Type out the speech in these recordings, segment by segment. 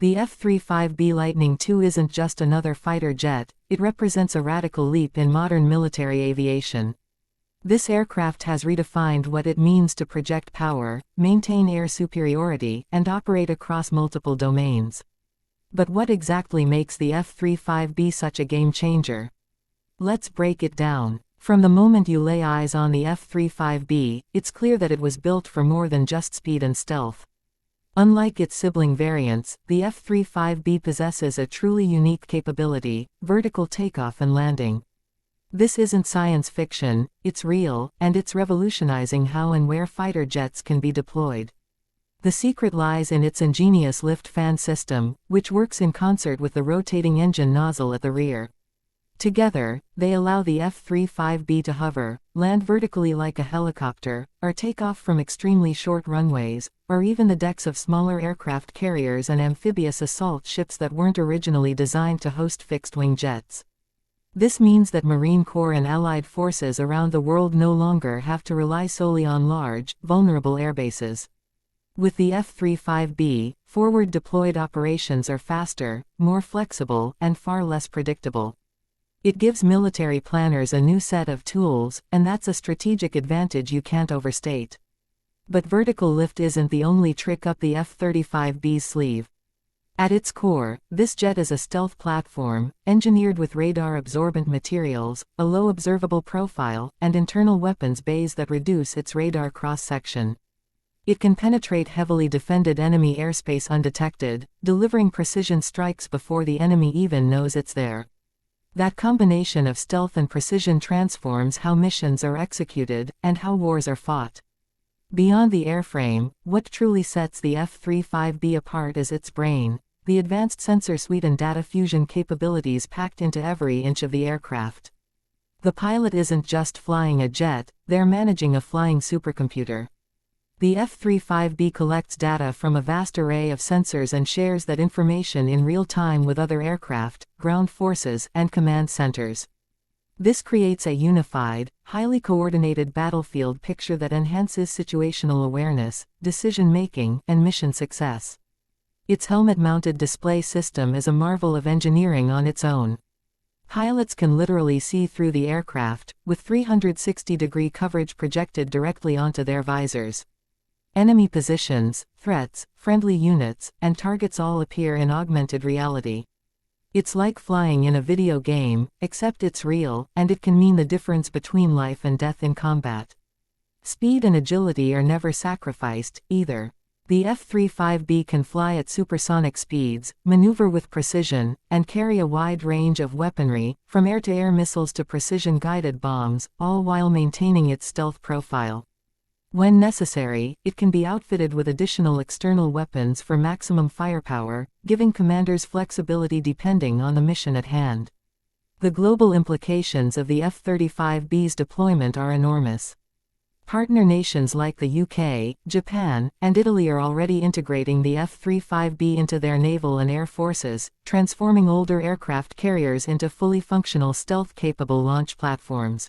The F-35B Lightning II isn't just another fighter jet, it represents a radical leap in modern military aviation. This aircraft has redefined what it means to project power, maintain air superiority, and operate across multiple domains. But what exactly makes the F-35B such a game-changer? Let's break it down. From the moment you lay eyes on the F-35B, it's clear that it was built for more than just speed and stealth. Unlike its sibling variants, the F-35B possesses a truly unique capability: vertical takeoff and landing. This isn't science fiction, it's real, and it's revolutionizing how and where fighter jets can be deployed. The secret lies in its ingenious lift fan system, which works in concert with the rotating engine nozzle at the rear. Together, they allow the F-35B to hover, land vertically like a helicopter, or take off from extremely short runways, or even the decks of smaller aircraft carriers and amphibious assault ships that weren't originally designed to host fixed-wing jets. This means that Marine Corps and allied forces around the world no longer have to rely solely on large, vulnerable airbases. With the F-35B, forward-deployed operations are faster, more flexible, and far less predictable. It gives military planners a new set of tools, and that's a strategic advantage you can't overstate. But vertical lift isn't the only trick up the F-35B's sleeve. At its core, this jet is a stealth platform, engineered with radar-absorbent materials, a low observable profile, and internal weapons bays that reduce its radar cross-section. It can penetrate heavily defended enemy airspace undetected, delivering precision strikes before the enemy even knows it's there. That combination of stealth and precision transforms how missions are executed, and how wars are fought. Beyond the airframe, what truly sets the F-35B apart is its brain, the advanced sensor suite and data fusion capabilities packed into every inch of the aircraft. The pilot isn't just flying a jet, they're managing a flying supercomputer. The F-35B collects data from a vast array of sensors and shares that information in real time with other aircraft, ground forces, and command centers. This creates a unified, highly coordinated battlefield picture that enhances situational awareness, decision-making, and mission success. Its helmet-mounted display system is a marvel of engineering on its own. Pilots can literally see through the aircraft, with 360-degree coverage projected directly onto their visors. Enemy positions, threats, friendly units, and targets all appear in augmented reality. It's like flying in a video game, except it's real, and it can mean the difference between life and death in combat. Speed and agility are never sacrificed, either. The F-35B can fly at supersonic speeds, maneuver with precision, and carry a wide range of weaponry, from air-to-air missiles to precision-guided bombs, all while maintaining its stealth profile. When necessary, it can be outfitted with additional external weapons for maximum firepower, giving commanders flexibility depending on the mission at hand. The global implications of the F-35B's deployment are enormous. Partner nations like the UK, Japan, and Italy are already integrating the F-35B into their naval and air forces, transforming older aircraft carriers into fully functional stealth-capable launch platforms.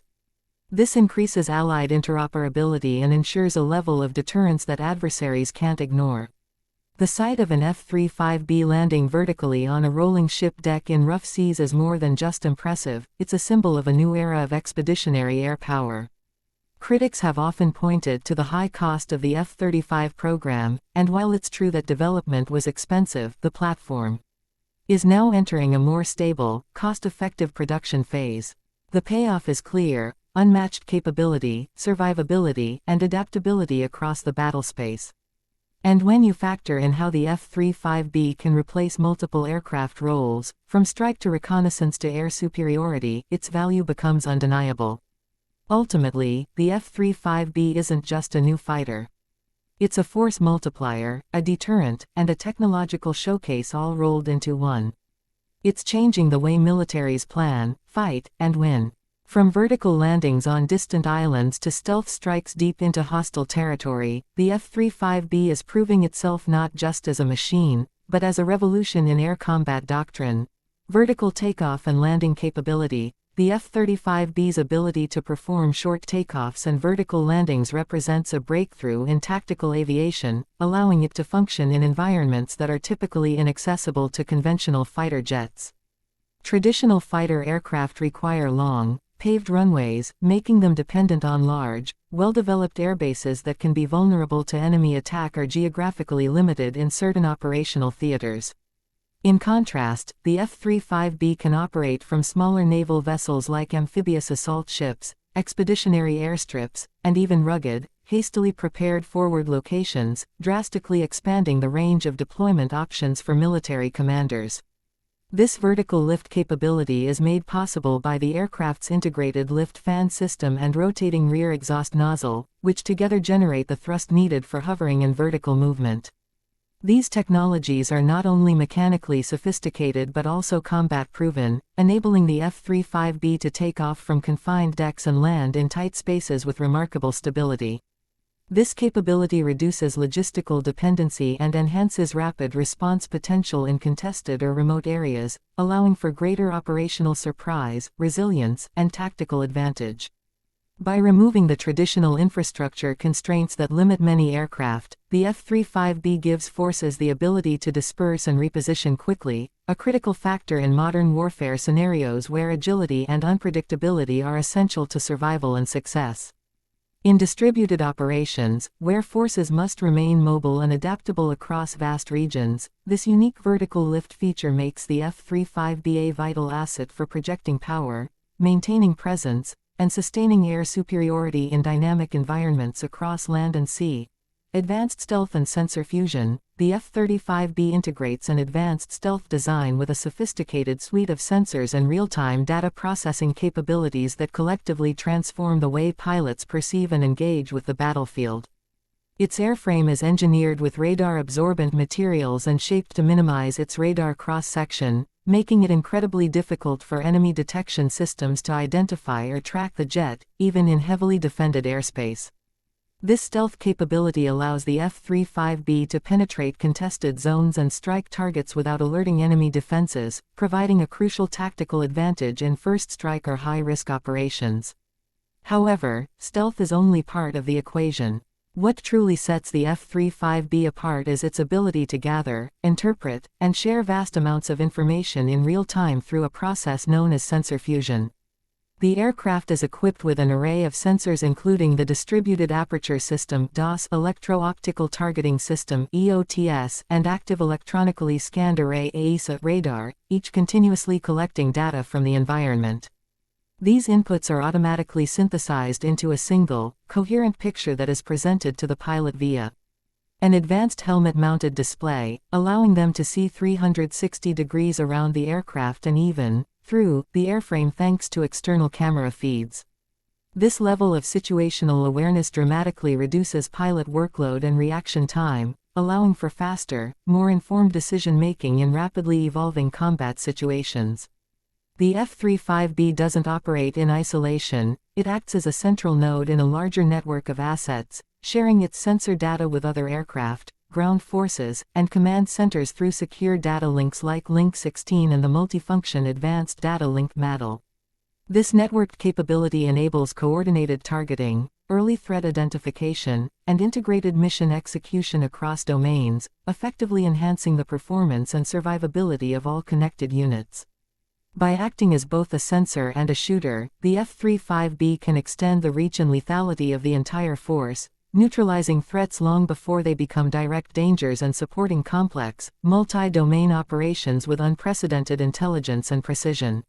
This increases allied interoperability and ensures a level of deterrence that adversaries can't ignore. The sight of an F-35B landing vertically on a rolling ship deck in rough seas is more than just impressive, it's a symbol of a new era of expeditionary air power. Critics have often pointed to the high cost of the F-35 program, and while it's true that development was expensive, the platform is now entering a more stable, cost-effective production phase. The payoff is clear: unmatched capability, survivability, and adaptability across the battlespace. And when you factor in how the F-35B can replace multiple aircraft roles, from strike to reconnaissance to air superiority, its value becomes undeniable. Ultimately, the F-35B isn't just a new fighter. It's a force multiplier, a deterrent, and a technological showcase all rolled into one. It's changing the way militaries plan, fight, and win. From vertical landings on distant islands to stealth strikes deep into hostile territory, the F-35B is proving itself not just as a machine, but as a revolution in air combat doctrine. Vertical takeoff and landing capability, the F-35B's ability to perform short takeoffs and vertical landings represents a breakthrough in tactical aviation, allowing it to function in environments that are typically inaccessible to conventional fighter jets. Traditional fighter aircraft require long, paved runways, making them dependent on large, well-developed airbases that can be vulnerable to enemy attack or geographically limited in certain operational theaters. In contrast, the F-35B can operate from smaller naval vessels like amphibious assault ships, expeditionary airstrips, and even rugged, hastily prepared forward locations, drastically expanding the range of deployment options for military commanders. This vertical lift capability is made possible by the aircraft's integrated lift fan system and rotating rear exhaust nozzle, which together generate the thrust needed for hovering and vertical movement. These technologies are not only mechanically sophisticated but also combat-proven, enabling the F-35B to take off from confined decks and land in tight spaces with remarkable stability. This capability reduces logistical dependency and enhances rapid response potential in contested or remote areas, allowing for greater operational surprise, resilience, and tactical advantage. By removing the traditional infrastructure constraints that limit many aircraft, the F-35B gives forces the ability to disperse and reposition quickly, a critical factor in modern warfare scenarios where agility and unpredictability are essential to survival and success. In distributed operations, where forces must remain mobile and adaptable across vast regions, this unique vertical lift feature makes the F-35B a vital asset for projecting power, maintaining presence, and sustaining air superiority in dynamic environments across land and sea. Advanced stealth and sensor fusion, the F-35B integrates an advanced stealth design with a sophisticated suite of sensors and real-time data processing capabilities that collectively transform the way pilots perceive and engage with the battlefield. Its airframe is engineered with radar-absorbent materials and shaped to minimize its radar cross-section, making it incredibly difficult for enemy detection systems to identify or track the jet, even in heavily defended airspace. This stealth capability allows the F-35B to penetrate contested zones and strike targets without alerting enemy defenses, providing a crucial tactical advantage in first strike or high-risk operations. However, stealth is only part of the equation. What truly sets the F-35B apart is its ability to gather, interpret, and share vast amounts of information in real time through a process known as sensor fusion. The aircraft is equipped with an array of sensors including the Distributed Aperture System (DAS), Electro-Optical Targeting System (EOTS), and Active Electronically Scanned Array (AESA) radar, each continuously collecting data from the environment. These inputs are automatically synthesized into a single, coherent picture that is presented to the pilot via an advanced helmet-mounted display, allowing them to see 360 degrees around the aircraft and even through the airframe thanks to external camera feeds. This level of situational awareness dramatically reduces pilot workload and reaction time, allowing for faster, more informed decision-making in rapidly evolving combat situations. The F-35B doesn't operate in isolation, it acts as a central node in a larger network of assets, sharing its sensor data with other aircraft, ground forces, and command centers through secure data links like Link 16 and the multifunction Advanced Data Link (MADL). This networked capability enables coordinated targeting, early threat identification, and integrated mission execution across domains, effectively enhancing the performance and survivability of all connected units. By acting as both a sensor and a shooter, the F-35B can extend the reach and lethality of the entire force, neutralizing threats long before they become direct dangers and supporting complex, multi-domain operations with unprecedented intelligence and precision.